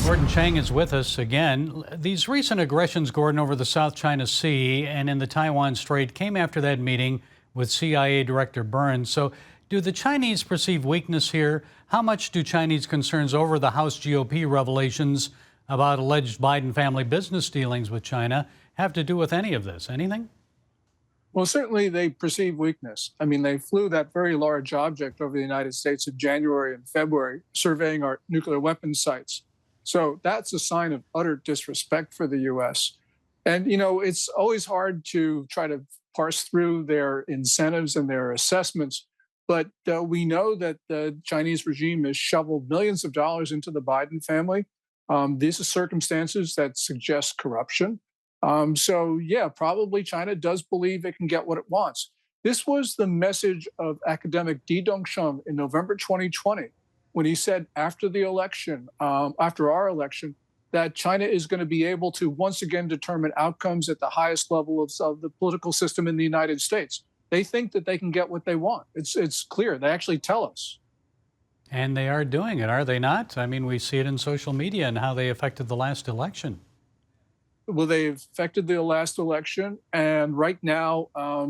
Gordon Chang is with us again. These recent aggressions, Gordon, over the South China Sea and in the Taiwan Strait came after that meeting with CIA Director Burns. So do the Chinese perceive weakness here? How much do Chinese concerns over the House GOP revelations about alleged Biden family business dealings with China have to do with any of this? Anything? Well, certainly they perceive weakness. I mean, they flew that very large object over the United States in January and February, surveying our nuclear weapons sites. So that's a sign of utter disrespect for the U.S. And, it's always hard to try to parse through their incentives and their assessments. But we know that the Chinese regime has shoveled millions of dollars into the Biden family. These are circumstances that suggest corruption. So, probably China does believe it can get what it wants. This was the message of academic Di Dongsheng in November 2020, when he said after the election, after our election, that China is going to be able to once again determine outcomes at the highest level of the political system in the United States. They think that they can get what they want. It's clear. They actually tell us. And they are doing it, are they not? I mean, we see it in social media and how they affected the last election. Well, they've affected the last election, and right now,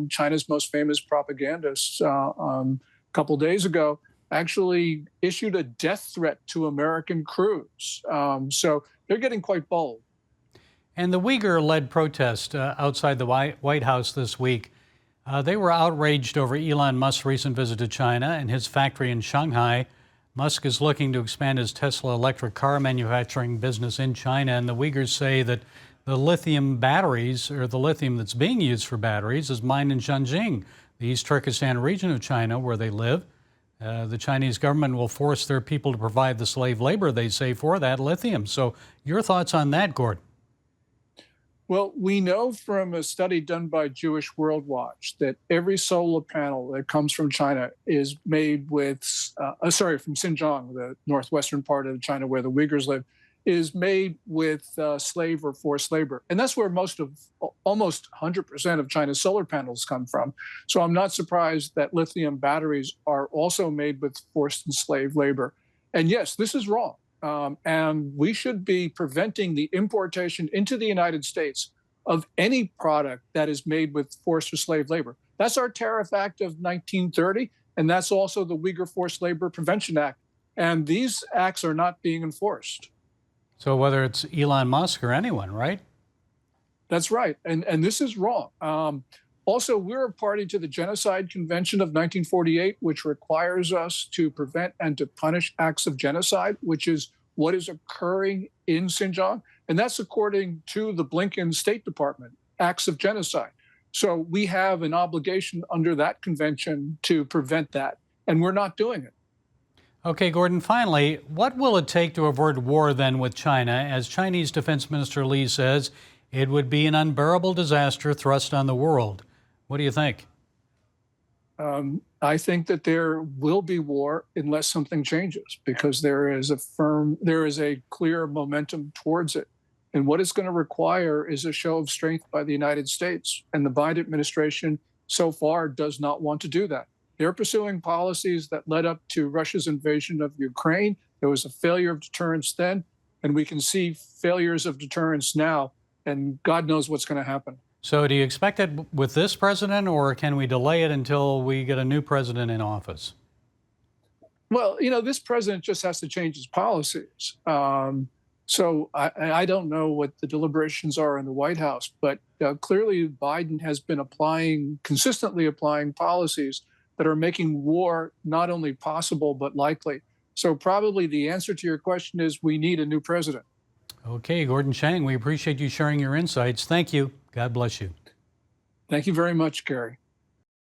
China's most famous propagandist, a couple days ago, actually issued a death threat to American crews. So they're getting quite bold. And the Uyghur-led protest outside the White House this week, they were outraged over Elon Musk's recent visit to China and his factory in Shanghai. Musk is looking to expand his Tesla electric car manufacturing business in China, and the Uyghurs say that the lithium batteries, or the lithium that's being used for batteries, is mined in Xinjiang, the East Turkestan region of China where they live. The Chinese government will force their people to provide the slave labor, they say, for that lithium. So your thoughts on that, Gordon? Well, we know from a study done by Jewish World Watch that every solar panel that comes from China is made with, from Xinjiang, the northwestern part of China where the Uyghurs live, is made with slave or forced labor. And that's where almost 100% of China's solar panels come from. So I'm not surprised that lithium batteries are also made with forced and slave labor. And yes, this is wrong. And we should be preventing the importation into the United States of any product that is made with forced or slave labor. That's our Tariff Act of 1930, and that's also the Uyghur Forced Labor Prevention Act. And these acts are not being enforced. So whether it's Elon Musk or anyone, right? That's right. And this is wrong. Also, we're a party to the Genocide Convention of 1948, which requires us to prevent and to punish acts of genocide, which is what is occurring in Xinjiang. And that's according to the Blinken State Department, acts of genocide. So we have an obligation under that convention to prevent that. And we're not doing it. Okay, Gordon, finally, what will it take to avert war then with China? As Chinese Defense Minister Li says, it would be an unbearable disaster thrust on the world. What do you think? I think that there will be war unless something changes, because there is a clear momentum towards it. And what it's going to require is a show of strength by the United States. And the Biden administration so far does not want to do that. They're pursuing policies that led up to Russia's invasion of Ukraine. There was a failure of deterrence then, and we can see failures of deterrence now, and God knows what's going to happen. So do you expect it with this president, or can we delay it until we get a new president in office? Well, this president just has to change his policies. So I don't know what the deliberations are in the White House, but clearly Biden has been consistently applying policies that are making war not only possible, but likely. So probably the answer to your question is we need a new president. Okay, Gordon Chang, we appreciate you sharing your insights. Thank you. God bless you. Thank you very much, Gary.